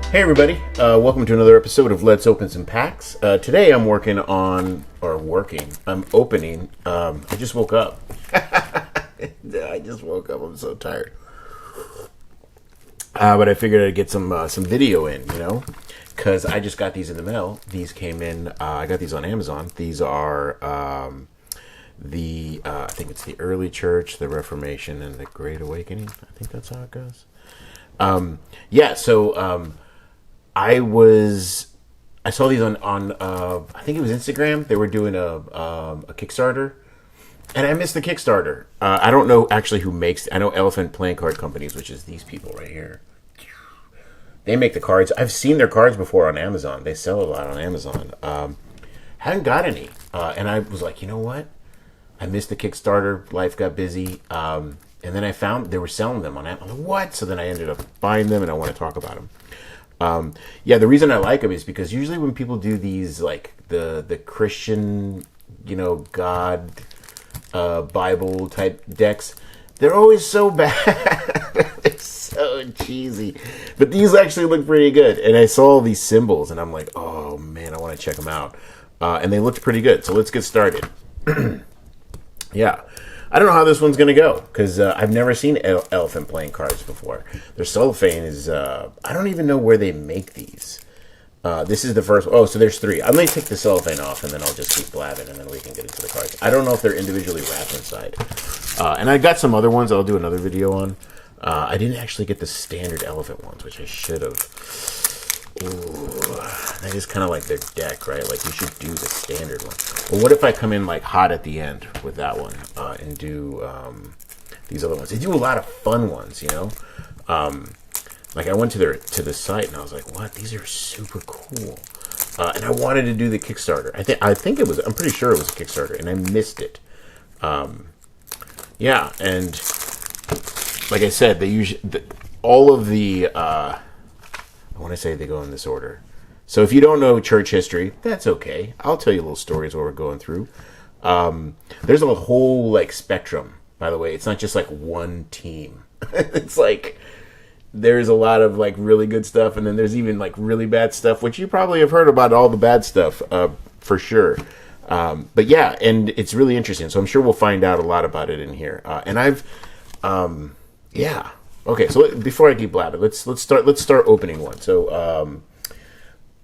Hey everybody, welcome to another episode of Let's Open Some Packs. Today I'm opening, I just woke up. I'm so tired. But I figured I'd get some video in, because I just got these in the mail. These came in, I got these on Amazon. These are I think it's the early church, the Reformation, and the Great Awakening. I think that's how it goes. I saw these on I think it was Instagram. They were doing a Kickstarter, and I missed the Kickstarter. I don't know actually who makes. I know Elephant Playing Card Companies, which is these people right here. They make the cards. I've seen their cards before on Amazon. They sell a lot on Amazon. Hadn't got any, and I was like, you know what? I missed the Kickstarter. Life got busy, and then I found they were selling them on Amazon. What? So then I ended up buying them, and I want to talk about them. The reason I like them is because usually when people do these, like the Christian, God, Bible type decks, they're always so bad. They're so cheesy. But these actually look pretty good. And I saw all these symbols, and I'm like, oh man, I want to check them out. And they looked pretty good. So let's get started. Yeah. I don't know how this one's going to go, because I've never seen Elephant playing cards before. Their cellophane is, I don't even know where they make these. This is the first, so there's three. I'm going to take the cellophane off, and then I'll just keep blabbing, and then we can get into the cards. I don't know if they're individually wrapped inside. And I got some other ones I'll do another video on. I didn't actually get the standard elephant ones, which I should have. Ooh, that is kind of like their deck, right? Like, you should do the standard one. But what if I come in, like, hot at the end with that one and do these other ones? They do a lot of fun ones, Like, I went to the site, and I was like, what? These are super cool. And I wanted to do the Kickstarter. I'm pretty sure it was a Kickstarter, and I missed it. And like I said, they usually... all of the... I want to say they go in this order. So if you don't know church history, that's okay. I'll tell you little stories while we're going through. There's a whole spectrum, by the way. It's not just one team. It's there's a lot of really good stuff, and then there's even really bad stuff, which you probably have heard about all the bad stuff for sure. But yeah, and it's really interesting. So I'm sure we'll find out a lot about it in here. Okay, so before I keep blabbing, let's start opening one. So,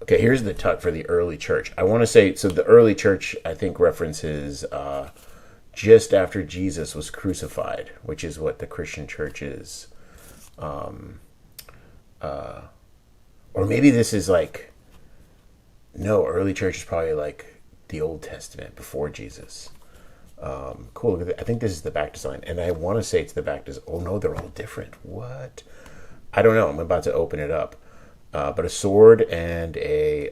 okay, here's the tuck for the early church. I want to say, so the early church, I think, references just after Jesus was crucified, which is what the Christian church is. Or maybe this is no, early church is probably the Old Testament before Jesus. Cool. Look at that. I think this is the back design, and I want to say it's the back design. Oh no, they're all different. What? I don't know. I'm about to open it up. But a sword and a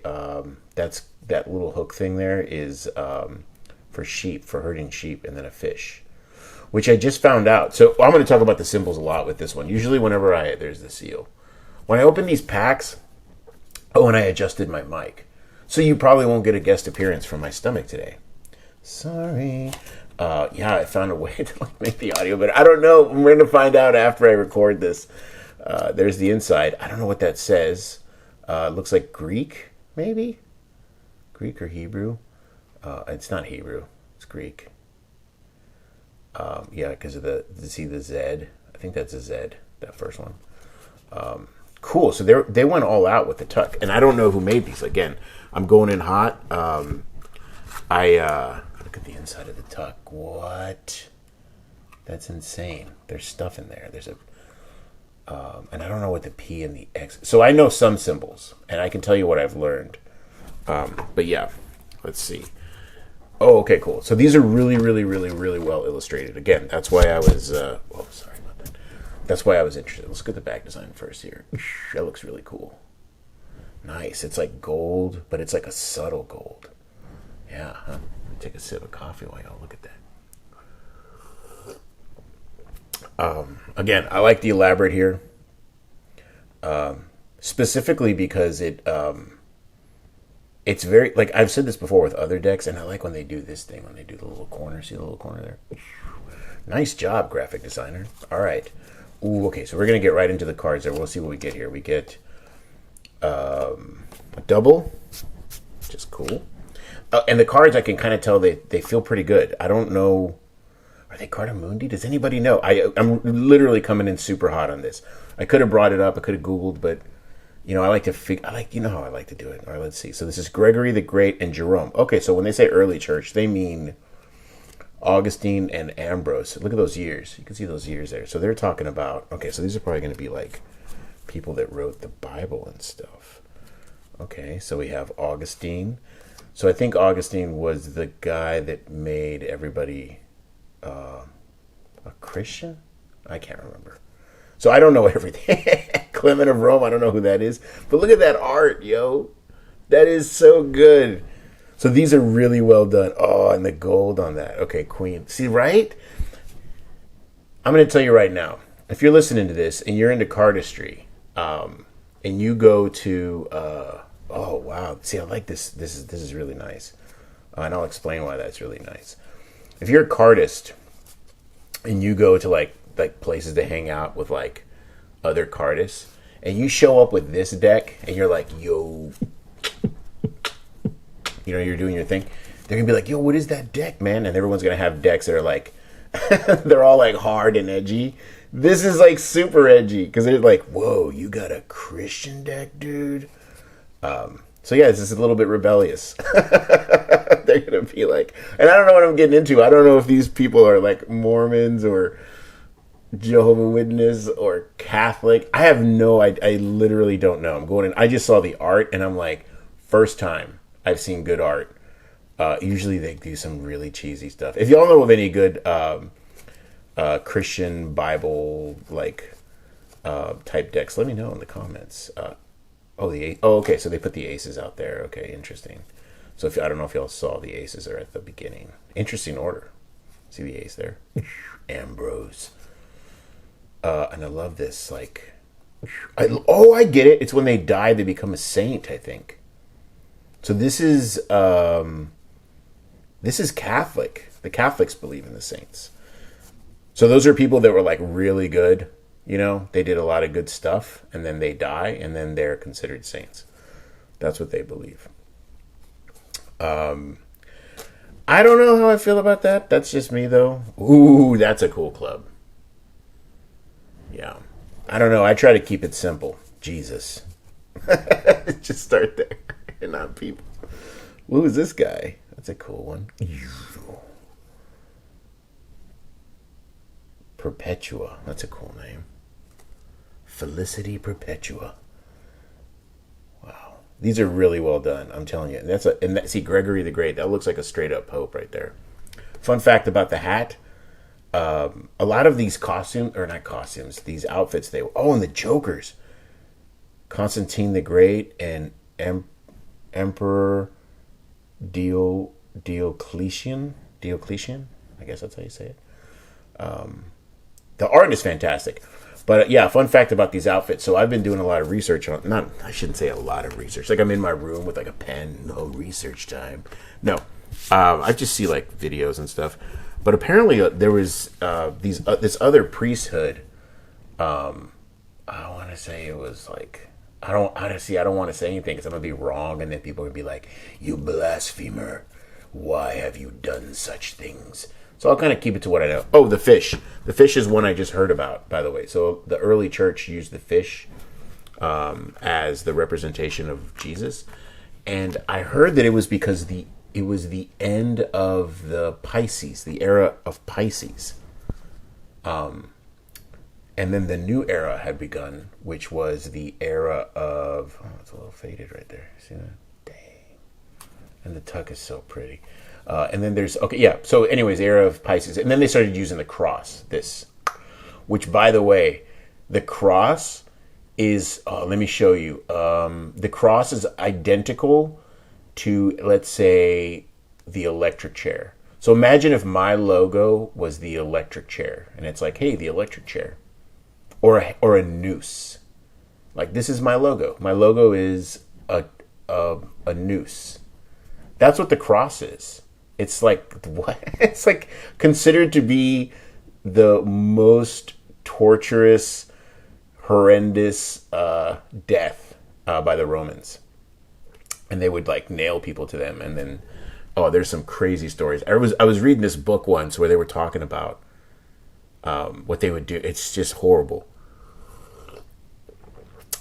that little hook thing there is for sheep, for herding sheep, and then a fish, which I just found out. So I'm going to talk about the symbols a lot with this one. Usually, whenever there's the seal. When I open these packs, and I adjusted my mic, so you probably won't get a guest appearance from my stomach today. Sorry. I found a way to make the audio better. I don't know. We're going to find out after I record this. There's the inside. I don't know what that says. It looks like Greek, maybe? Greek or Hebrew? It's not Hebrew. It's Greek. Because of the Z. I think that's a Z, that first one. Cool. So they went all out with the tuck. And I don't know who made these. Again, I'm going in hot. Look at the inside of the tuck. What? That's insane. There's stuff in there. There's and I don't know what the P and the X. So I know some symbols, and I can tell you what I've learned. But yeah, let's see. Oh, okay, cool. So these are really, really, really, really well illustrated. Again, that's why I was. Sorry about that. That's why I was interested. Let's look at the back design first here. That looks really cool. Nice. It's like gold, but it's like a subtle gold. Yeah, huh? Take a sip of coffee while y'all look at that. Again, I like the elaborate here. Specifically because it's very, I've said this before with other decks, and I like when they do this thing, when they do the little corner. See the little corner there? Nice job, graphic designer. All right. Ooh, okay, so we're going to get right into the cards there. We'll see what we get here. We get a double, which is cool. And the cards, I can kind of tell they feel pretty good. I don't know. Are they Cardamundi? Does anybody know? I'm literally coming in super hot on this. I could have brought it up. I could have Googled, but I like to you know how I like to do it. All right, let's see. So this is Gregory the Great and Jerome. Okay, so when they say early church, they mean Augustine and Ambrose. Look at those years. You can see those years there. So they're talking about, okay, so these are probably going to be like people that wrote the Bible and stuff. Okay, so we have Augustine. So I think Augustine was the guy that made everybody a Christian? I can't remember. So I don't know everything. Clement of Rome, I don't know who that is. But look at that art, yo. That is so good. So these are really well done. Oh, and the gold on that. Okay, Queen. See, right? I'm going to tell you right now. If you're listening to this and you're into cardistry, and you go to, oh wow, see, I like this. This is really nice, and I'll explain why that's really nice. If you're a cardist and you go to like places to hang out with like other cardists, and you show up with this deck, and you're like, yo, you're doing your thing, they're gonna be like, yo, what is that deck, man? And everyone's gonna have decks that are like, they're all like hard and edgy. This is like super edgy because they're like, whoa, you got a Christian deck, dude. So yeah, this is a little bit rebellious. They're gonna be like, and I don't know what I'm getting into. I don't know if these people are like Mormons or Jehovah's Witness or Catholic. I have I literally don't know. I'm going in. I just saw the art and I'm like, first time I've seen good art. Usually they do some really cheesy stuff. If y'all know of any good Christian Bible type decks, let me know in the comments. Okay, so they put the aces out there. Okay, interesting. So I don't know if y'all saw the aces are at the beginning. Interesting order. See the ace there? Ambrose. And I love this. I get it. It's when they die, they become a saint, I think. So this is Catholic. The Catholics believe in the saints. So those are people that were like really good. They did a lot of good stuff, and then they die, and then they're considered saints. That's what they believe. I don't know how I feel about that. That's just me, though. Ooh, that's a cool club. Yeah. I don't know. I try to keep it simple. Jesus. Just start there. And not people. Who is this guy? That's a cool one. Perpetua. That's a cool name. Felicity Perpetua. Wow. These are really well done. I'm telling you. See, Gregory the Great. That looks like a straight up pope right there. Fun fact about the hat. A lot of these these outfits, and the Jokers. Constantine the Great and Emperor Diocletian. I guess that's how you say it. The art is fantastic. But yeah, fun fact about these outfits. So I've been doing a lot of research on, I shouldn't say a lot of research. Like I'm in my room with like a pen, no research time. No, I just see like videos and stuff. But apparently there was this other priesthood. I want to say it was like, I don't want to say anything because I'm going to be wrong. And then people are going to be like, you blasphemer. Why have you done such things? So I'll kind of keep it to what I know. Oh, the fish. The fish is one I just heard about, by the way. So the early church used the fish as the representation of Jesus. And I heard that it was because it was the end of the Pisces, the era of Pisces. And then the new era had begun, which was the era of... Oh, it's a little faded right there. See that? Dang. And the tuck is so pretty. And then there's... Okay, yeah. So anyways, era of Pisces. And then they started using the cross, which, by the way, the cross is... let me show you. The cross is identical to, let's say, the electric chair. So imagine if my logo was the electric chair. And it's like, hey, the electric chair. Or a noose. Like, this is my logo. My logo is a noose. That's what the cross is. It's like, what? It's like considered to be the most torturous, horrendous death by the Romans, and they would like nail people to them, and then there's some crazy stories. I was reading this book once where they were talking about what they would do. It's just horrible.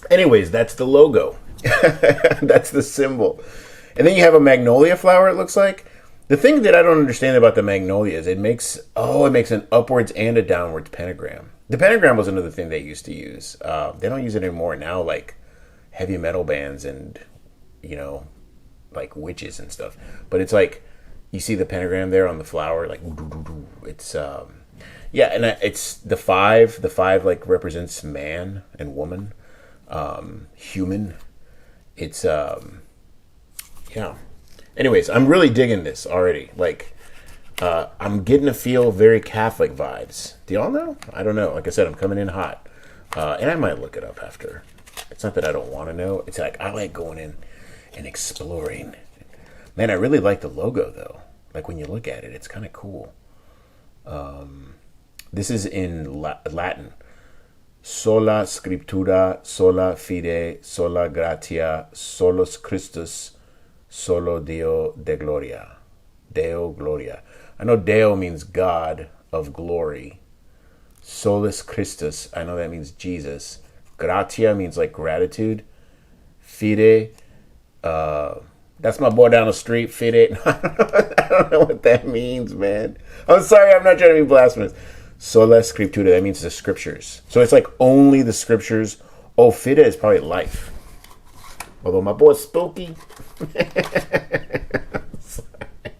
Anyways, that's the logo. That's the symbol. And then you have a magnolia flower, it looks like. The thing that I don't understand about the magnolia is it makes an upwards and a downwards pentagram. The pentagram was another thing they used to use. They don't use it anymore now, like heavy metal bands and, like witches and stuff. But it's like, you see the pentagram there on the flower, like, it's, and it's the five. The five, like, represents man and woman, human. It's, yeah. Anyways, I'm really digging this already. Like, I'm getting a feel very Catholic vibes. Do y'all know? I don't know. Like I said, I'm coming in hot. And I might look it up after. It's not that I don't want to know. It's like, I like going in and exploring. Man, I really like the logo, though. Like, when you look at it, it's kind of cool. This is in Latin. Sola scriptura, sola fide, sola gratia, solus Christus, solo Deo de gloria. Deo gloria. I know Deo means God of glory. Solus Christus, I know that means Jesus. Gratia means like gratitude. Fide, that's my boy down the street, Fide. I don't know what that means, man. I'm sorry, I'm not trying to be blasphemous. Sola scriptura, that means the scriptures. So it's like only the scriptures. Oh, Fide is probably life. Although my boy's spooky.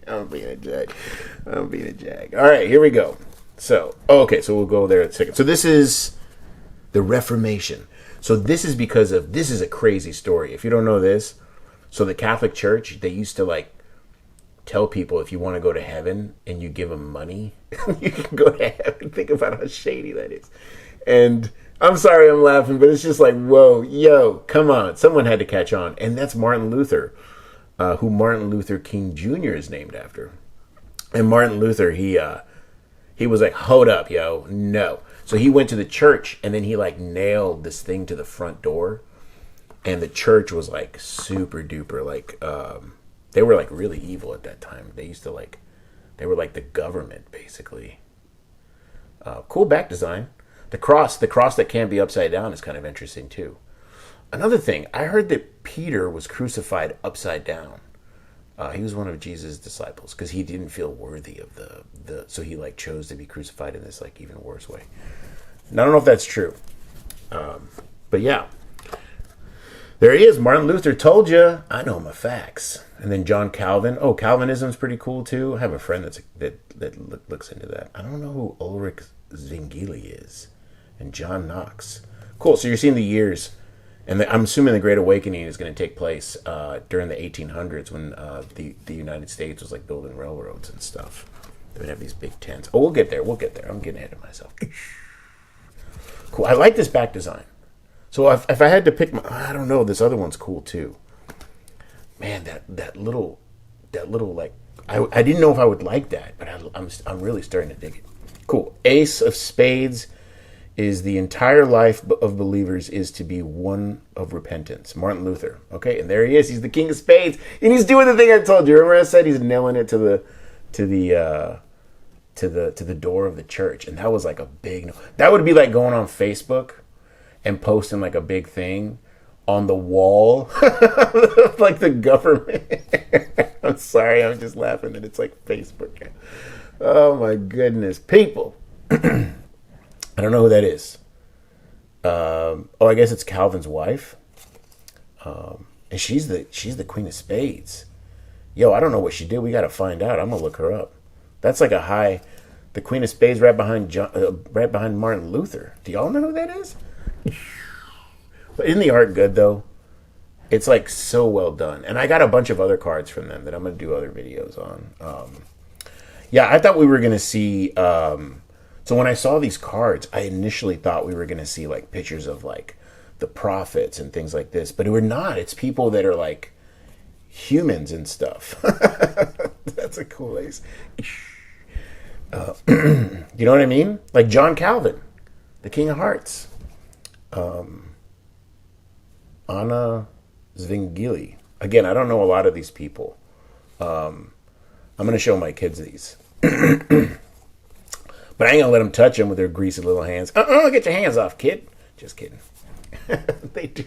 I'm being a jag. All right, here we go. So, so we'll go there in a second. So this is the Reformation. So this is this is a crazy story. If you don't know this, so the Catholic Church, they used to like tell people if you want to go to heaven and you give them money, you can go to heaven. Think about how shady that is. And I'm sorry I'm laughing, but it's just like, whoa, yo, come on. Someone had to catch on. And that's Martin Luther, who Martin Luther King Jr. is named after. And Martin Luther, he was like, hold up, yo, no. So he went to the church, and then he like nailed this thing to the front door. And the church was like super duper, like, they were like really evil at that time. They used to like, they were like the government, basically. Cool back design. The cross that can't be upside down is kind of interesting too. Another thing, I heard that Peter was crucified upside down. He was one of Jesus' disciples because he didn't feel worthy of so he like chose to be crucified in this like even worse way. And I don't know if that's true. But yeah. There he is. Martin Luther told you. I know my facts. And then John Calvin. Oh, Calvinism's pretty cool too. I have a friend that looks into that. I don't know who Ulrich Zwingli is. And John Knox. Cool. So you're seeing the years. And I'm assuming the Great Awakening is going to take place during the 1800s when the United States was like building railroads and stuff. They would have these big tents. Oh, we'll get there. I'm getting ahead of myself. Cool. I like this back design. So if I had to pick I don't know, this other one's cool too. Man, that little like, I didn't know if I would like that, but I'm really starting to dig it. Cool. Ace of Spades is the entire life of believers is to be one of repentance. Martin Luther. Okay, and there he is. He's the king of spades, and he's doing the thing I told you. Remember I said he's nailing it to the door of the church, and that was like a big. That would be like going on Facebook and posting like a big thing on the wall, like the government. I'm sorry, I'm just laughing that it's like Facebook. Oh my goodness, people. I don't know who that is. I guess it's Calvin's wife. And she's the queen of spades. Yo, I don't know what she did. We got to find out. I'm gonna look her up. That's like the queen of spades right behind Martin Luther. Do y'all know who that is? But isn't the art good though? It's like so well done. And I got a bunch of other cards from them that I'm gonna do other videos on. Yeah, I thought we were gonna see. So when I saw these cards, I initially thought we were going to see like pictures of like the prophets and things like this, but we're not. It's people that are like humans and stuff. That's a cool ace. You know what I mean? Like John Calvin, the King of Hearts. Anna Zwingli. Again, I don't know a lot of these people. I'm going to show my kids these. But I ain't going to let them touch them with their greasy little hands. Get your hands off, kid. Just kidding. They do.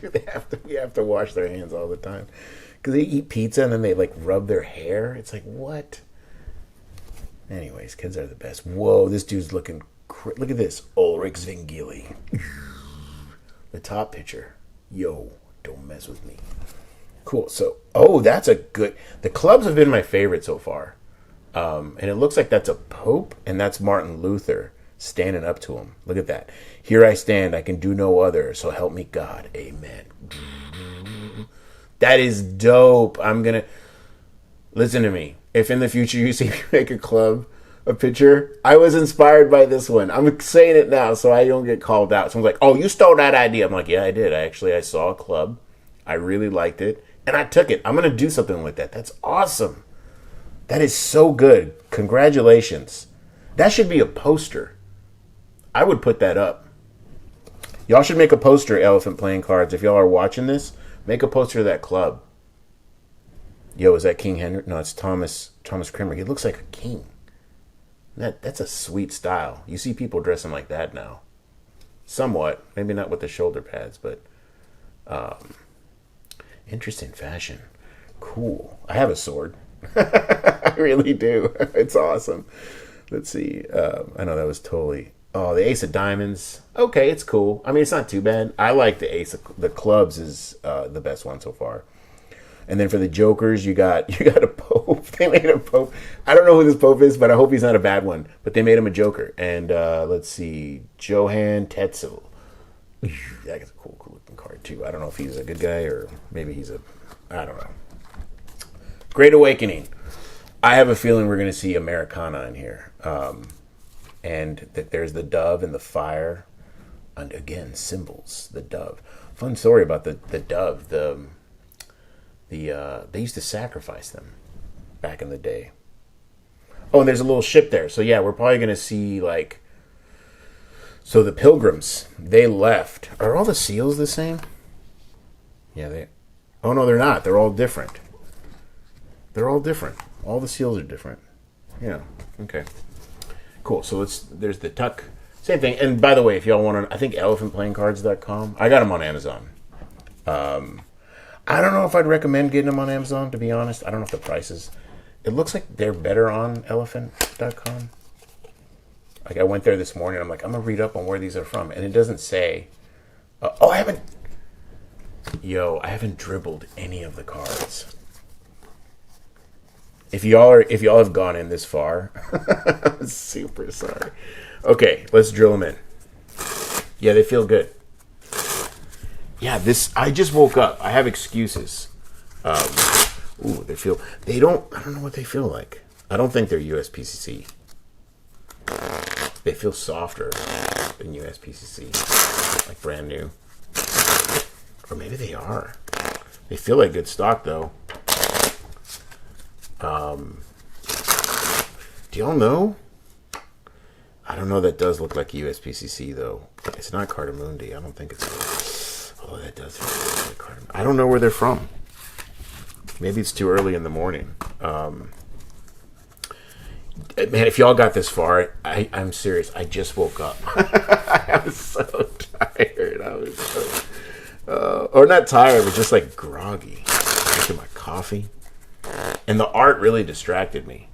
We have to wash their hands all the time. Because they eat pizza and then they like rub their hair. It's like, what? Anyways, kids are the best. Whoa, this dude's looking... Look at this. Ulrich Zwingli. The top picture. Yo, don't mess with me. Cool. So, that's a good... The clubs have been my favorite so far. And it looks like that's a pope, and that's Martin Luther standing up to him. Look at that. Here I stand, I can do no other, so help me God. Amen. That is dope. I'm going to... Listen to me. If in the future you see me make a picture, I was inspired by this one. I'm saying it now so I don't get called out. Someone's like, oh, you stole that idea. I'm like, yeah, I did. I saw a club. I really liked it, and I took it. I'm going to do something with that. That's awesome. That is so good. Congratulations. That should be a poster. I would put that up. Y'all should make a poster, Elephant Playing Cards. If y'all are watching this, make a poster of that club. Yo, is that King Henry? No, it's Thomas Kramer. He looks like a king. That's a sweet style. You see people dressing like that now. Somewhat. Maybe not with the shoulder pads, but interesting fashion. Cool. I have a sword. I really do. It's awesome. Let's see. I know that was totally... Oh, the Ace of Diamonds. Okay, it's cool. I mean, it's not too bad. I like the Ace of... The Clubs is the best one so far. And then for the Jokers, you got a Pope. They made a Pope. I don't know who this Pope is, but I hope he's not a bad one. But they made him a Joker. And let's see. Johann Tetzel. That's a cool looking card, too. I don't know if he's a good guy or maybe he's a... I don't know. Great Awakening. I have a feeling we're going to see Americana in here. And that there's the dove and the fire. And again, symbols. The dove. Fun story about the dove. They used to sacrifice them back in the day. Oh, and there's a little ship there. So yeah, we're probably going to see like... So the pilgrims, they left. Are all the seals the same? Yeah, they... Oh, no, they're not. They're all different. They're all different. All the seals are different. Yeah. Okay. Cool. So there's the tuck. Same thing. And by the way, if y'all want to, I think elephantplayingcards.com. I got them on Amazon. I don't know if I'd recommend getting them on Amazon, to be honest. I don't know if the prices. It looks like they're better on elephant.com. Like I went there this morning. I'm like, I'm going to read up on where these are from. And it doesn't say. I haven't dribbled any of the cards. If y'all have gone in this far, I'm super sorry. Okay, let's drill them in. Yeah, they feel good. Yeah, I just woke up. I have excuses. I don't know what they feel like. I don't think they're USPCC. They feel softer than USPCC. Like brand new. Or maybe they are. They feel like good stock, though. Do y'all know? I don't know. That does look like USPCC, though. It's not Cardamundi. I don't think it's... Oh, that does feel like Cardamundi. I don't know where they're from. Maybe it's too early in the morning. Man, if y'all got this far, I'm serious. I just woke up. I was so tired. Or not tired, but just like groggy. Drinking my coffee. And the art really distracted me.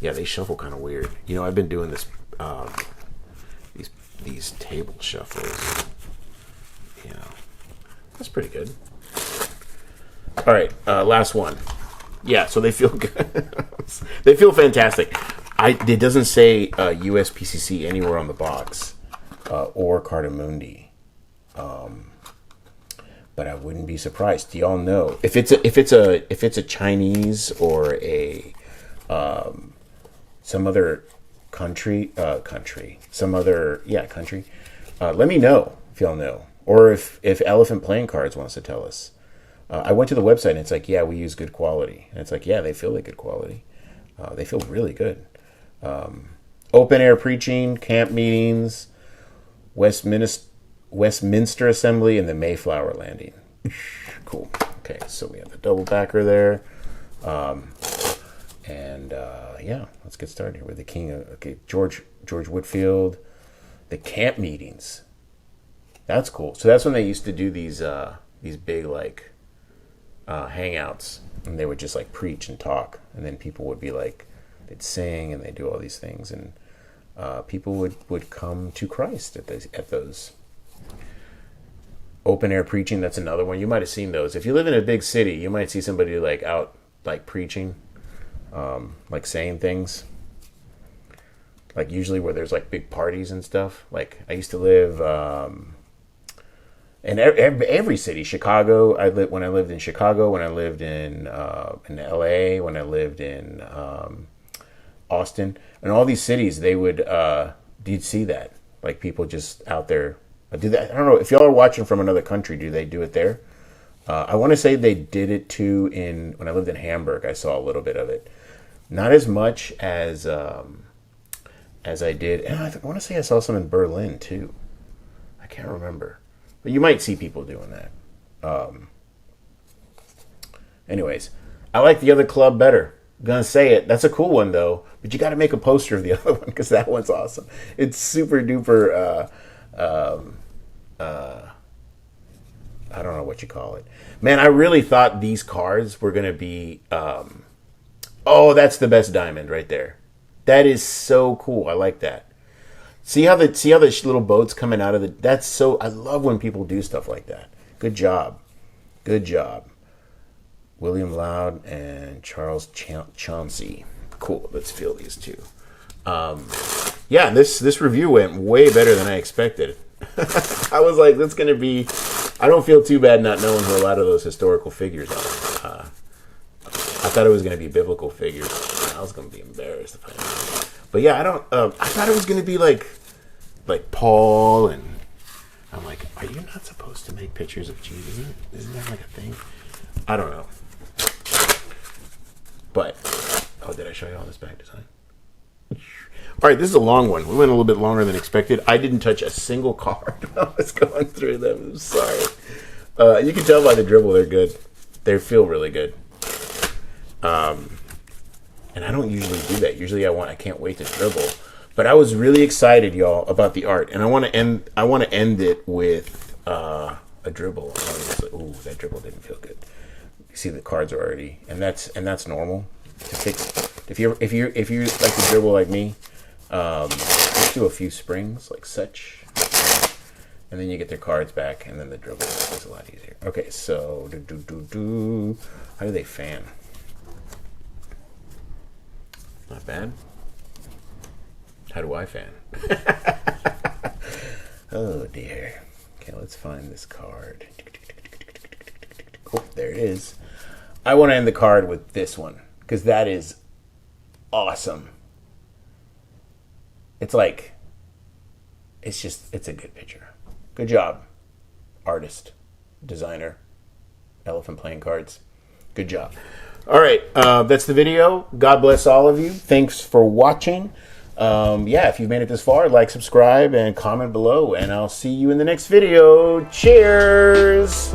Yeah, they shuffle kind of weird. You know, I've been doing this, these table shuffles. You know, that's pretty good. All right, last one. Yeah, so they feel good. They feel fantastic. It doesn't say USPCC anywhere on the box or Cardamundi. But I wouldn't be surprised. Do y'all know if it's a Chinese or a some other country? Let me know if y'all know, or if Elephant Playing Cards wants to tell us. I went to the website and it's like, yeah, we use good quality. And it's like, yeah, they feel like good quality. They feel really good. Open air preaching, camp meetings, Westminster Westminster Assembly, and the Mayflower Landing. Cool. Okay, so we have the double backer there. Yeah, let's get started here with the king of George Whitfield. The camp meetings. That's cool. So that's when they used to do these big like hangouts, and they would just like preach and talk, and then people would be like, they'd sing and they'd do all these things, and people would come to Christ at those open air preaching. That's another one. You might have seen those. If you live in a big city, you might see somebody like out like preaching, like saying things. Like usually where there's like big parties and stuff. Like I used to live in every city. Chicago. When I lived in Chicago. When I lived in L.A. When I lived in Austin. And all these cities, they would. You'd see that, like people just out there do that. I don't know if y'all are watching from another country. Do they do it there? I want to say they did it too when I lived in Hamburg. I saw a little bit of it, not as much as I did. And I want to say I saw some in Berlin too. I can't remember, but you might see people doing that. Anyways, I like the other club better. I'm gonna say it. That's a cool one though, but you got to make a poster of the other one because that one's awesome. It's super duper. I don't know what you call it. Man, I really thought these cards were going to be... oh, that's the best diamond right there. That is so cool. I like that. See how the little boat's coming out of the... That's so... I love when people do stuff like that. Good job. Good job. William Loud and Charles Chauncey. Cool. Let's feel these two. Yeah, this review went way better than I expected. I was like, that's going to be... I don't feel too bad not knowing who a lot of those historical figures are. I thought it was going to be biblical figures. I was going to be embarrassed if I knew. But yeah, I thought it was going to be like Paul, and I'm like, are you not supposed to make pictures of Jesus? Isn't that like a thing? I don't know. But, did I show you all this back design? All right, this is a long one. We went a little bit longer than expected. I didn't touch a single card while I was going through them. I'm sorry. You can tell by the dribble they're good. They feel really good. And I don't usually do that. Usually I can't wait to dribble. But I was really excited, y'all, about the art, and I want to end it with a dribble. Ooh, that dribble didn't feel good. You see the cards are already, and that's normal. To fix, if you like to dribble like me. Just do a few springs like such, and then you get their cards back, and then the dribble is a lot easier. Okay, so how do they fan? Not bad. How do I fan? Oh dear. Okay, let's find this card. Oh, there it is. I want to end the card with this one because that is awesome. It's like, it's a good picture. Good job, artist, designer, elephant playing cards. Good job. All right, that's the video. God bless all of you. Thanks for watching. Yeah, if you've made it this far, like, subscribe, and comment below, and I'll see you in the next video. Cheers!